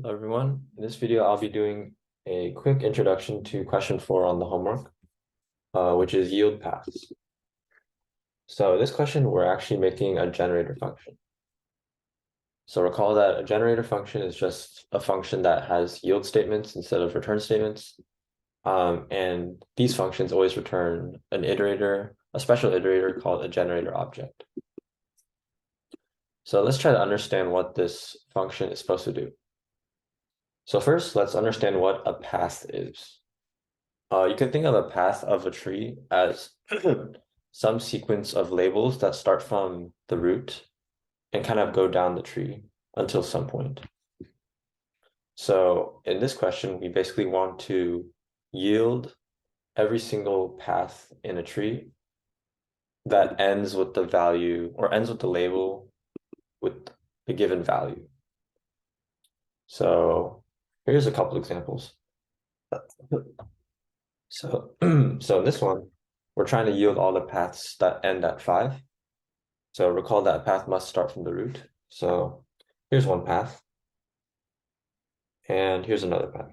Hello everyone. In this video, I'll be doing a quick introduction to question 4 on the homework, which is yield paths. So this question, we're actually making a generator function. So recall that a generator function is just a function that has yield statements instead of return statements. And these functions always return an iterator, a special iterator called a generator object. So let's try to understand what this function is supposed to do. So first, let's understand what a path is. You can think of a path of a tree as some sequence of labels that start from the root and kind of go down the tree until some point. So in this question, we basically want to yield every single path in a tree that ends with the value or ends with the label with the given value. So here's a couple examples. So, so in this one, we're trying to yield all the paths that end at 5. So recall that path must start from the root. So here's one path. And here's another path.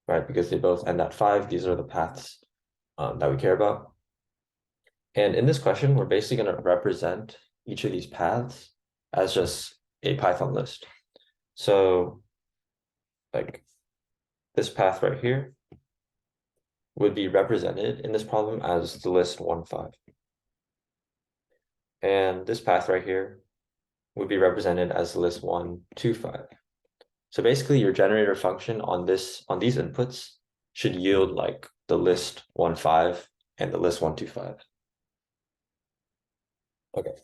Right, because they both end at 5. These are the paths that we care about. And in this question, we're basically going to represent each of these paths as just a Python list. So like this path right here would be represented in this problem as the list 1, 5. And this path right here would be represented as the list 1, 2, 5. So basically your generator function on these inputs should yield like the list 1, 5 and the list 1, 2, 5. Okay.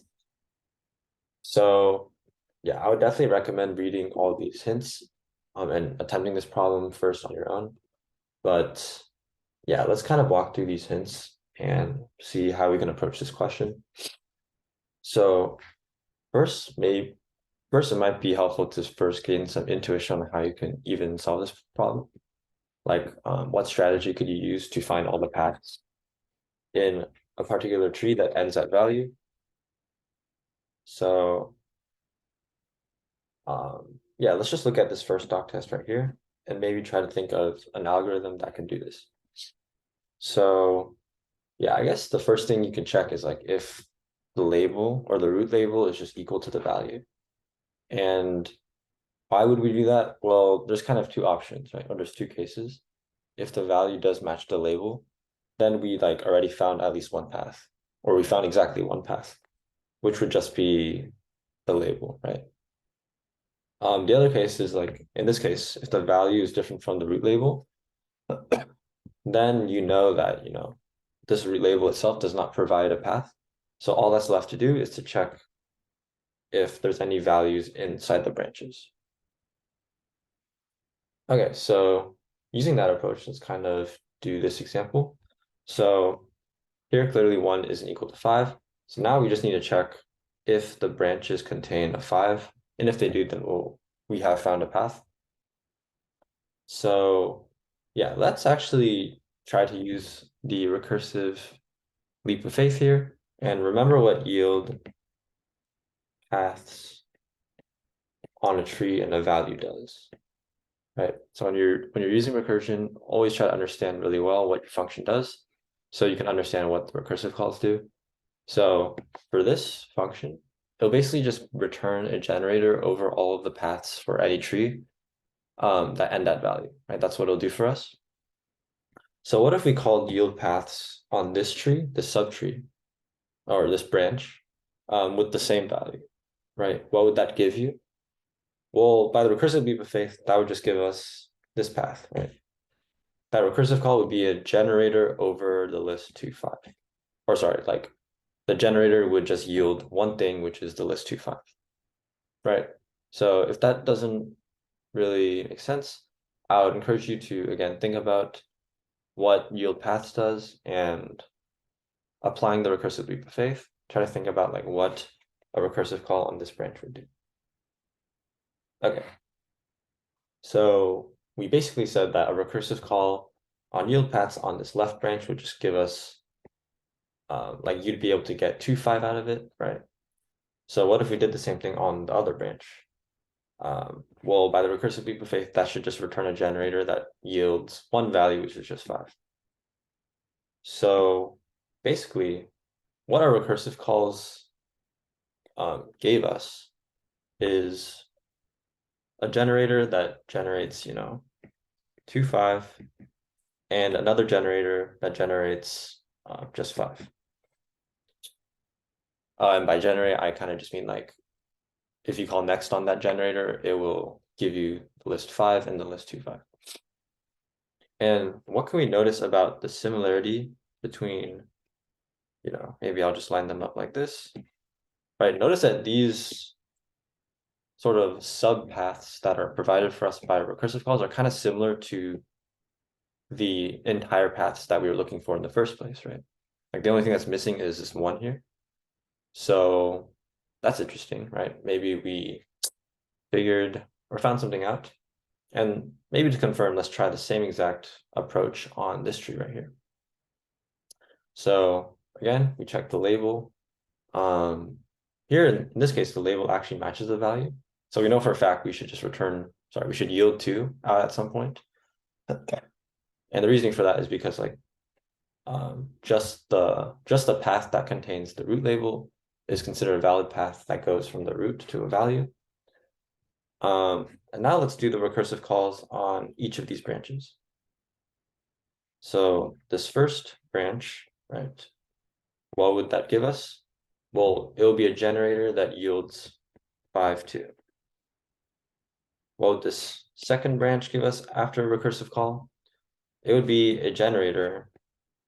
So yeah, I would definitely recommend reading all these hints and attempting this problem first on your own. But yeah, let's kind of walk through these hints and see how we can approach this question. So first, it might be helpful to first gain some intuition on how you can even solve this problem. Like what strategy could you use to find all the paths in a particular tree that ends at value? So yeah, let's just look at this first doc test right here and maybe try to think of an algorithm that can do this. So yeah, I guess the first thing you can check is like if the label or the root label is just equal to the value. And why would we do that? Well, there's kind of two options, right? Or there's two cases. If the value does match the label, then we like already found at least one path, or we found exactly one path, which would just be the label, right? The other case is like, in this case, if the value is different from the root label, then you know that, this root label itself does not provide a path. So all that's left to do is to check if there's any values inside the branches. Okay, so using that approach, let's kind of do this example. So here, clearly 1 isn't equal to 5. So now we just need to check if the branches contain a 5. And if they do, then we have found a path. So yeah, let's actually try to use the recursive leap of faith here. And remember what yield paths on a tree and a value does. Right. So when you're using recursion, always try to understand really well what your function does, so you can understand what the recursive calls do. So for this function, it'll basically just return a generator over all of the paths for any tree that end at value, right? That's what it'll do for us. So what if we called yield paths on this tree, this subtree, or this branch, with the same value, right? What would that give you? Well, by the recursive leap of faith, that would just give us this path, right? That recursive call would be a generator over the list 2, 5. Or sorry, like the generator would just yield one thing, which is the list 2, 5. Right? So if that doesn't really make sense, I would encourage you to, again, think about what yield paths does and applying the recursive leap of faith, try to think about like what a recursive call on this branch would do. Okay. So we basically said that a recursive call on yield paths on this left branch would just give us, like you'd be able to get 2, 5 out of it, right? So what if we did the same thing on the other branch? Well, by the recursive leap of faith, that should just return a generator that yields one value, which is just 5. So basically, what our recursive calls gave us is a generator that generates, 2, 5, and another generator that generates just 5. And by generate, I kind of just mean like, if you call next on that generator, it will give you the list 5 and the list 2, 5. And what can we notice about the similarity between, maybe I'll just line them up like this, right? Notice that these sort of subpaths that are provided for us by recursive calls are kind of similar to the entire paths that we were looking for in the first place, right? Like the only thing that's missing is this one here. So that's interesting, right? Maybe we figured or found something out. And maybe to confirm, let's try the same exact approach on this tree right here. So again, we check the label. Here in this case, the label actually matches the value. So we know for a fact we should just we should yield 2 out at some point. Okay. And the reasoning for that is because like just the path that contains the root label is considered a valid path that goes from the root to a value. And now let's do the recursive calls on each of these branches. So this first branch, right, what would that give us? Well, it will be a generator that yields 5, 2. What would this second branch give us after a recursive call? It would be a generator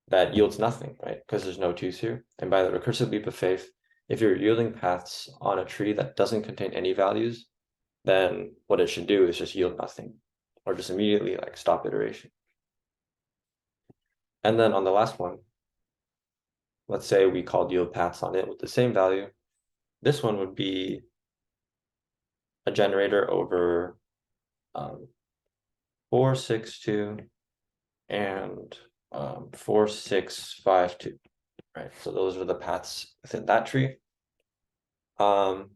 that yields nothing, right? Because there's no 2's here. And by the recursive leap of faith, if you're yielding paths on a tree that doesn't contain any values, then what it should do is just yield nothing, or just immediately like stop iteration. And then on the last one, let's say we called yield paths on it with the same value. This one would be a generator over 4, 6, 2, and 4, 6, 5, 2. Right, so those are the paths within that tree. And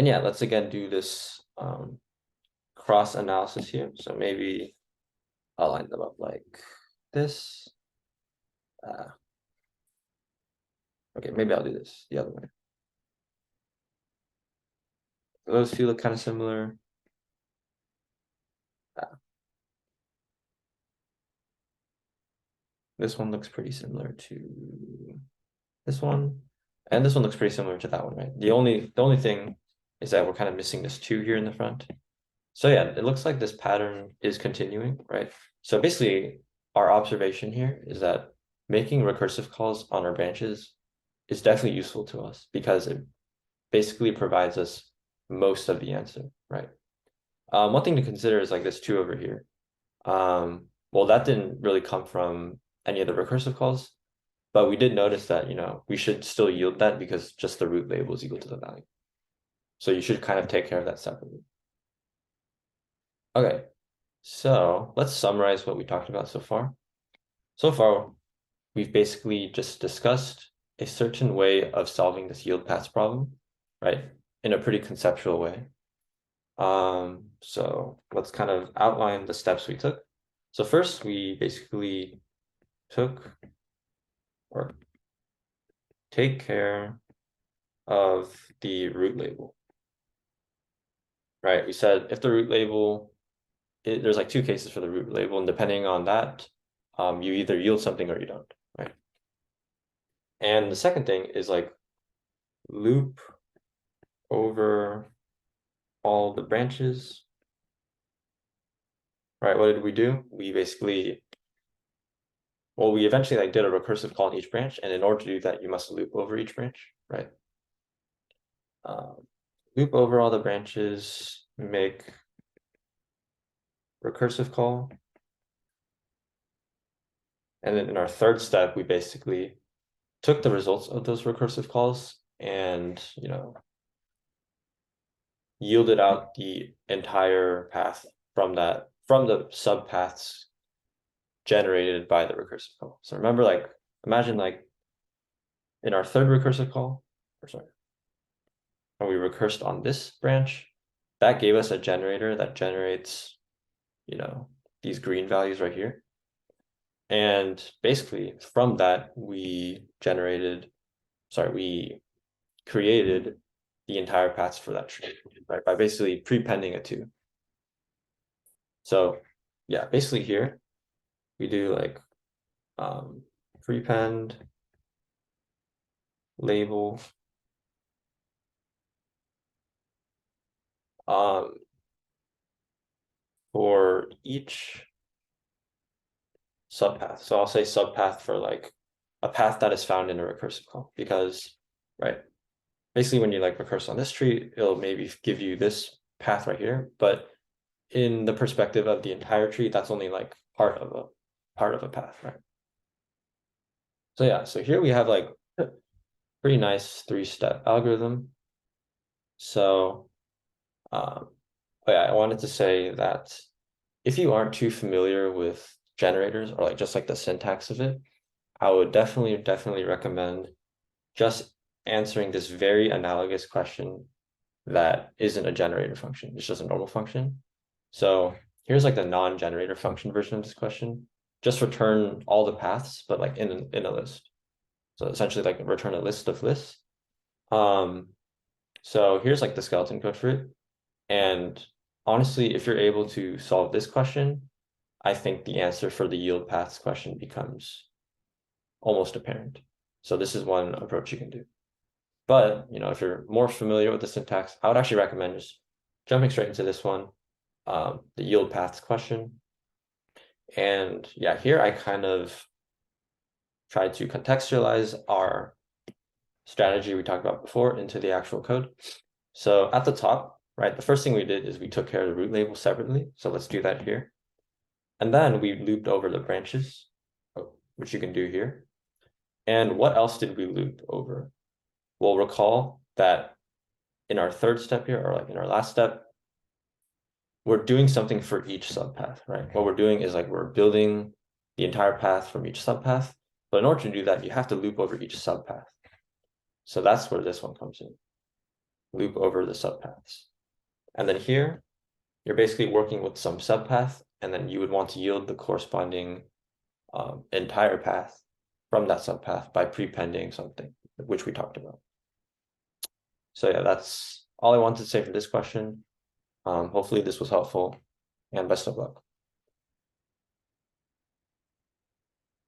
yeah, let's again do this cross analysis here. So maybe I'll line them up like this. Okay, maybe I'll do this the other way. Those two look kind of similar. This one looks pretty similar to this one. And this one looks pretty similar to that one, right? The only thing is that we're kind of missing this 2 here in the front. So yeah, it looks like this pattern is continuing, right? So basically, our observation here is that making recursive calls on our branches is definitely useful to us because it basically provides us most of the answer, right? One thing to consider is like this 2 over here. Well, that didn't really come from any of the recursive calls, but we did notice that, we should still yield that because just the root label is equal to the value. So you should kind of take care of that separately. Okay, so let's summarize what we talked about so far. So far, we've basically just discussed a certain way of solving this yield paths problem, right? In a pretty conceptual way. So let's kind of outline the steps we took. So first, we basically took or take care of the root label, right? We said if the root label, there's like 2 cases for the root label, and depending on that, you either yield something or you don't, right? And the second thing is like loop over all the branches, right? What did we do? We basically, well, we eventually like did a recursive call in each branch, and in order to do that, you must loop over each branch, right? Loop over all the branches, make recursive call. And then in our third step, we basically took the results of those recursive calls and, yielded out the entire path from the subpaths generated by the recursive call. So remember, like, imagine like in our third recursive call, when we recursed on this branch, that gave us a generator that generates, you know, these green values right here. And basically from that, we created the entire paths for that tree, right? By basically prepending it to. So yeah, basically here we do like prepend label for each subpath. So I'll say subpath for like a path that is found in a recursive call because, right, basically when you like recurse on this tree, it'll maybe give you this path right here, but in the perspective of the entire tree, that's only like part of a path, right? So yeah, so here we have like a pretty nice 3-step algorithm. So but yeah, I wanted to say that if you aren't too familiar with generators or like just like the syntax of it, I would definitely recommend just answering this very analogous question that isn't a generator function. It's just a normal function. So here's like the non-generator function version of this question. Just return all the paths, but like in a list. So essentially like return a list of lists. So here's like the skeleton code for it. And honestly, if you're able to solve this question, I think the answer for the yield paths question becomes almost apparent. So this is one approach you can do. But, you know, if you're more familiar with the syntax, I would actually recommend just jumping straight into this one, the yield paths question. And yeah, here I kind of tried to contextualize our strategy we talked about before into the actual code. So at the top, right, the first thing we did is we took care of the root label separately. So let's do that here. And then we looped over the branches, which you can do here. And what else did we loop over? Well, recall that in our third step here, or like in our last step, we're doing something for each subpath, right? What we're doing is like we're building the entire path from each subpath. But in order to do that, you have to loop over each subpath. So that's where this one comes in. Loop over the subpaths. And then here, you're basically working with some subpath, and then you would want to yield the corresponding entire path from that subpath by prepending something, which we talked about. So yeah, that's all I wanted to say for this question. Hopefully this was helpful, and best of luck.